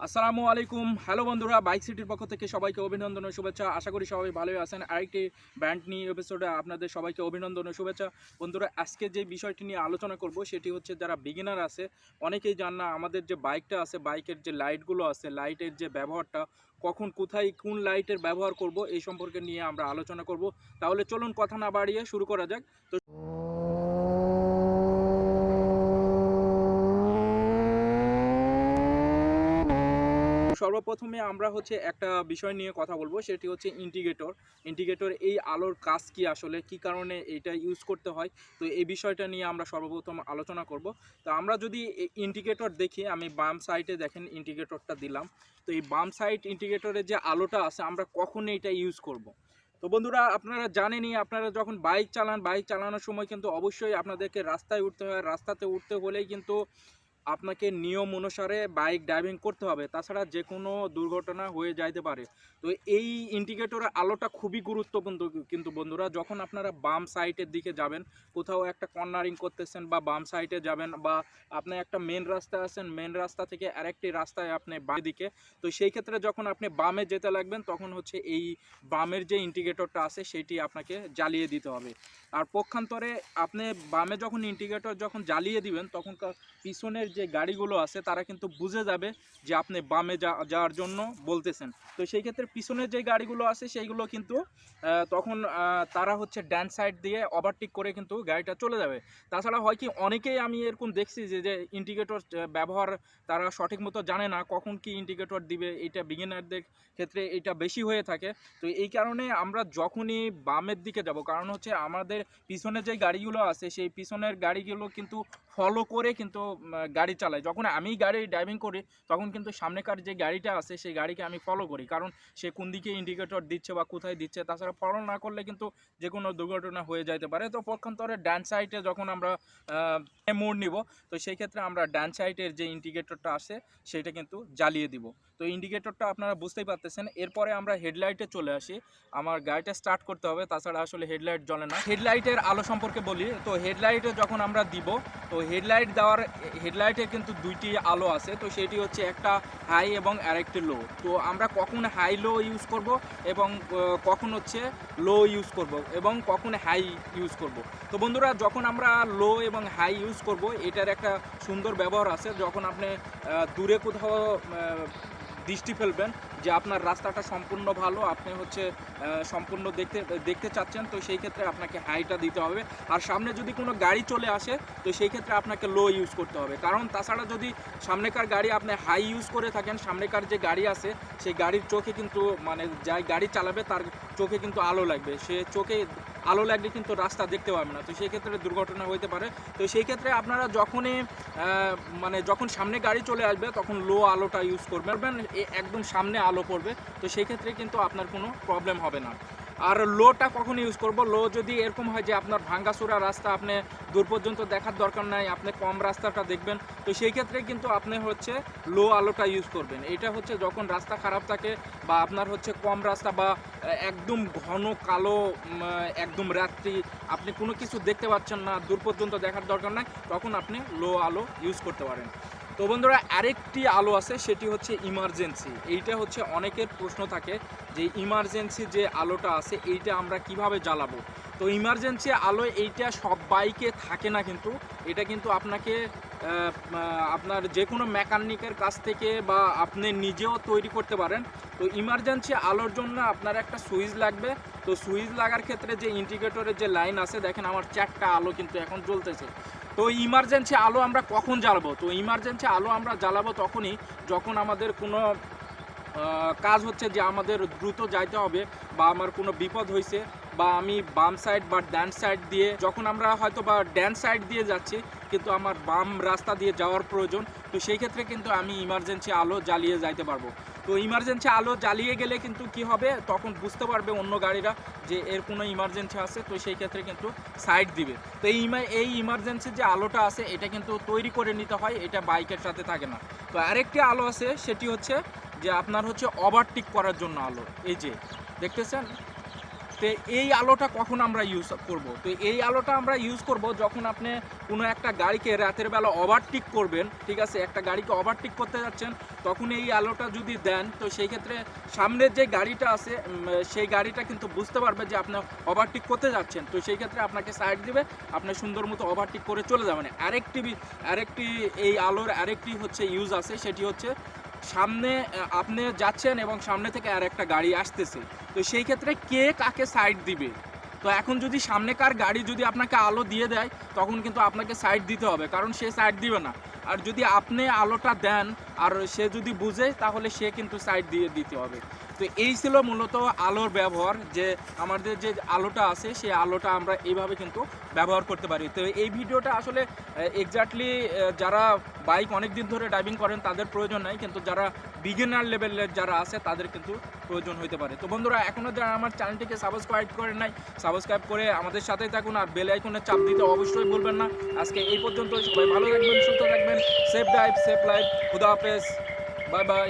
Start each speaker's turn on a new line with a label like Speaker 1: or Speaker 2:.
Speaker 1: আসসালামু আলাইকুম। হ্যালো বন্ধুরা, বাইক সিটির পক্ষ থেকে সবাইকে অভিনন্দন ও শুভেচ্ছা। আশা করি সবাই ভালোই আছেন। আরেকটি ব্র্যান্ড নিউ এপিসোডে আপনাদের সবাইকে অভিনন্দন ও শুভেচ্ছা। বন্ধুরা, আজকে যে বিষয়টি নিয়ে আলোচনা করব সেটি হচ্ছে যারা বিগিনার আছে, অনেকেই জান না আমাদের যে বাইকটা আছে, বাইকের যে লাইটগুলো আছে, লাইটের যে ব্যবহারটা কখন কোথায় কোন লাইটের ব্যবহার করব এই সম্পর্কে নিয়ে আমরা আলোচনা করব। তাহলে চলুন কথা না বাড়িয়ে শুরু করা যাক। তো সর্বপ্রথমে আমরা একটা বিষয় নিয়ে কথা বলবো, সেটি হচ্ছে ইন্ডিকেটর। এই আলোর কাজ কি, আসলে কি কারণে এটা ইউজ করতে হয়, তো এই বিষয়টা নিয়ে আমরা সর্বপ্রথম আলোচনা করব। তো আমরা যদি ইন্ডিকেটর দেখি, আমি বাম সাইডে দেখেন ইন্ডিকেটরটা দিলাম। তো এই বাম সাইড ইন্ডিকেটরের যে আলোটা আছে আমরা কখন এটা ইউজ করব। তো বন্ধুরা, আপনারা জানেনই, আপনারা যখন বাইক চালান, বাইক চালানোর সময় কিন্তু অবশ্যই আপনাদেরকে রাস্তায় উঠতে হয়। রাস্তাতে উঠতে হলেই কিন্তু আপনাকে নিয়ম অনুসারে বাইক ড্রাইভিং করতে হবে, তাছাড়া যে কোনো দুর্ঘটনা হয়ে যাইতে পারে। তো এই ইন্ডিকেটরের আলোটা খুবই গুরুত্বপূর্ণ। কিন্তু বন্ধুরা, যখন আপনারা বাম সাইডের দিকে যাবেন, কোথাও একটা কর্নারিং করতেছেন বা বাম সাইডে যাবেন, বা আপনি একটা মেন রাস্তা আছেন, মেন রাস্তা থেকে আরেকটি রাস্তায় আপনি বাম দিকে, তো সেই ক্ষেত্রে যখন আপনি বামে যেতে লাগবেন তখন এই বামের যে ইন্ডিকেটরটা আছে সেটি আপনাকে জ্বালিয়ে দিতে হবে। আর পক্ষান্তরে আপনি বামে যখন ইন্ডিকেটর যখন জ্বালিয়ে দিবেন, তখন পিছনের যে গাড়িগুলো আছে তারা কিন্তু বুঝে যাবে যে আপনি বামে যাওয়ার জন্য বলতেছেন। তো সেই ক্ষেত্রে পিছনের যে গাড়িগুলো আছে সেইগুলো কিন্তু তখন তারা ডান সাইড দিয়ে ওভারটেক করে কিন্তু গাড়িটা চলে যাবে। তাছাড়া হয় কি, অনেকেই আমি এরকম দেখছি যে ইন্ডিকেটর ব্যবহার তারা সঠিক মতো জানে না, কখন কি ইন্ডিকেটর দিবে। এটা বিগিনারদের ক্ষেত্রে এটা বেশি হয়ে থাকে। তো এই কারণে আমরা যখনই বামের দিকে যাব, কারণ আমাদের পিছনে যে গাড়িগুলো আছে সেই পিছনের গাড়িগুলো কিন্তু ফলো করে কিন্তু গাড়ি চালাই। যখন আমি গাড়ি ড্রাইভিং করি তখন কিন্তু সামনেকার যে গাড়িটা আছে সেই গাড়িকে আমি ফলো করি, কারণ সে কোন দিকে ইন্ডিকেটর দিচ্ছে বা কোথায় দিচ্ছে। তাছাড়া ফলো না করলে কিন্তু যে কোনো দুর্ঘটনা হয়ে যাইতে পারে। তো পক্ষান্তরে ডান সাইডে যখন আমরা মোড় নিব, তো সেই ক্ষেত্রে আমরা ডান সাইডের যে ইন্ডিকেটরটা আছে সেটা কিন্তু জ্বালিয়ে দিব। তো ইন্ডিকেটরটা আপনারা বুঝতেই পারতেছেন। এরপরে আমরা হেডলাইটে চলে আসি। আমার গাড়িটা স্টার্ট করতে হবে, তাছাড়া আসলে হেডলাইট জ্বলে না। হেডলাইটের আলো সম্পর্কে বলি, তো হেডলাইটে যখন আমরা দিব, তো হেডলাইটের কিন্তু দুইটি আলো আছে। তো সেটি একটা হাই এবং আরেকটি লো। তো আমরা কখন হাই লো ইউজ করব এবং কখন লো ইউজ করব এবং কখন হাই ইউজ করব। তো বন্ধুরা, যখন আমরা লো এবং হাই ইউজ করব, এটার একটা সুন্দর ব্যবহার আছে। যখন আপনি দূরে কোথাও দৃষ্টি ফেলবেন যে আপনার রাস্তাটা সম্পূর্ণ ভালো, আপনি সম্পূর্ণ দেখতে চাচ্ছেন, তো সেই ক্ষেত্রে আপনাকে হাইটা দিতে হবে। আর সামনে যদি কোনো গাড়ি চলে আসে, তো সেই ক্ষেত্রে আপনাকে লো ইউজ করতে হবে, কারণ তাছাড়া যদি সামনেকার গাড়ি আপনি হাই ইউজ করে থাকেন, সামনেকার যে গাড়ি আছে সেই গাড়ির চোখে কিন্তু যাই গাড়ি চালাবে তার চোখে কিন্তু আলো লাগবে, সে চোখে আলো লাগলে কিন্তু রাস্তা দেখতে পাবে না। তো সেই ক্ষেত্রে দুর্ঘটনা হতে পারে। তো সেই ক্ষেত্রে আপনারা যখনই যখন সামনে গাড়ি চলে আসবে তখন লো আলোটা ইউজ করবেন, একদম সামনে আলো পড়বে। তো সেই ক্ষেত্রে কিন্তু আপনার কোনো প্রবলেম হবে না। আর লোটা কখন ইউজ করব, লো যদি এরকম হয় যে আপনার ভাঙ্গাচোরা রাস্তা, আপনি দূর পর্যন্ত দেখার দরকার নাই, আপনি কম রাস্তাটা দেখবেন, তো সেই ক্ষেত্রে কিন্তু আপনি লো আলোটা ইউজ করবেন। এটা যখন রাস্তা খারাপ থাকে বা আপনার কম রাস্তা বা একদম ঘন কালো, একদম রাত্রি, আপনি কোনো কিছু দেখতে পাচ্ছেন না, দূর পর্যন্ত দেখার দরকার নাই, তখন আপনি লো আলো ইউজ করতে পারেন। তো বন্ধুরা, আরেকটি আলো আছে, সেটি ইমার্জেন্সি। এইটা অনেকের প্রশ্ন থাকে যে ইমার্জেন্সি যে আলোটা আছে এইটা আমরা কিভাবে জ্বালাবো। তো ইমার্জেন্সি আলো এইটা সব বাইকে থাকে না, কিন্তু এটা কিন্তু আপনাকে আপনার যে কোনো মেকানিকের কাছ থেকে বা আপনি নিজেও তৈরি করতে পারেন। তো ইমার্জেন্সি আলোর জন্য আপনার একটা সুইচ লাগবে। তো সুইচ লাগার ক্ষেত্রে যে ইন্ডিকেটরের যে লাইন আছে, দেখেন আমার 4টা আলো কিন্তু এখন জ্বলতেছে। তো ইমার্জেন্সি আলো আমরা কখন জ্বালাবো? তো ইমার্জেন্সি আলো আমরা জ্বালাবো তখনই যখন আমাদের কোনো কাজ যে আমাদের দ্রুত যাইতে হবে, বা আমার কোনো বিপদ হয়েছে, বা আমি বাম সাইড বা ডান সাইড দিয়ে, যখন আমরা হয়তো বা ডান সাইড দিয়ে যাচ্ছি কিন্তু আমার বাম রাস্তা দিয়ে যাওয়ার প্রয়োজন, তো সেই ক্ষেত্রে কিন্তু আমি ইমার্জেন্সি আলো জ্বালিয়ে যাইতে পারবো। তো ইমার্জেন্সি আলো জ্বালিয়ে গেলে কিন্তু কি হবে, তখন বুঝতে পারবে অন্য গাড়িরা যে এর কোনো ইমার্জেন্সি আছে, তো সেই ক্ষেত্রে কিন্তু সাইড দিবে। তো এই ইমার্জেন্সি যে আলোটা আছে এটা কিন্তু তৈরি করে নিতে হয়, এটা বাইকের সাথে থাকে না। তো আরেকটি আলো আছে, সেটি যে আপনার ওভারটেক করার জন্য আলো। এই যে দেখতেছেন, তো এই আলোটা কখন আমরা ইউজ করব? তো এই আলোটা আমরা ইউজ করব যখন আপনি কোনো একটা গাড়িকে রাতের বেলা ওভারটেক করবেন, ঠিক আছে, একটা গাড়িকে ওভারটেক করতে যাচ্ছেন, তখন এই আলোটা যদি দেন তো সেই ক্ষেত্রে সামনের যে গাড়িটা আছে সেই গাড়িটা কিন্তু বুঝতে পারবে যে আপনি ওভারটেক করতে যাচ্ছেন। তো সেই ক্ষেত্রে আপনাকে সাইড দিবে, আপনি সুন্দর মতো ওভারটেক করে চলে যাবেন। আরেকটি এই আলোর আরেকটি হচ্ছে ইউজ আছে, সেটি হচ্ছে সামনে আপনি যাচ্ছেন এবং সামনে থেকে আর একটা গাড়ি আসতেছে, তো সেই ক্ষেত্রে কে কাকে সাইড দিবে। তো এখন যদি সামনেকার গাড়ি যদি আপনাকে আলো দিয়ে দেয় তখন কিন্তু আপনাকে সাইড দিতে হবে, কারণ সে সাইড দিবে না। আর যদি আপনি আলোটা দেন আর সে যদি বুঝে তাহলে সে কিন্তু সাইড দিয়ে দিতে হবে। তো এই ছিল মূলত আলোর ব্যবহার, যে আমাদের যে আলোটা আছে সেই আলোটা আমরা এইভাবে কিন্তু ব্যবহার করতে পারি। তো এই ভিডিওটা আসলে এক্স্যাক্টলি যারা বাইক অনেক দিন ধরে ড্রাইভিং করেন তাদের প্রয়োজন নাই, কিন্তু যারা বিগিনার লেভেলের যারা আছে তাদের কিন্তু প্রয়োজন হতে পারে। তো বন্ধুরা, এখনও যারা আমার চ্যানেলটিকে সাবস্ক্রাইব করেন নাই, সাবস্ক্রাইব করে আমাদের সাথেই থাকুন, আর বেল আইকনে চাপ দিতে অবশ্যই ভুলবেন না। আজকে এই পর্যন্ত, সবাই ভালো থাকবেন, সুস্থ থাকবেন, সেফ ড্রাইভ সেফ লাইফ, খুদা হাফেজ, বাই বাই।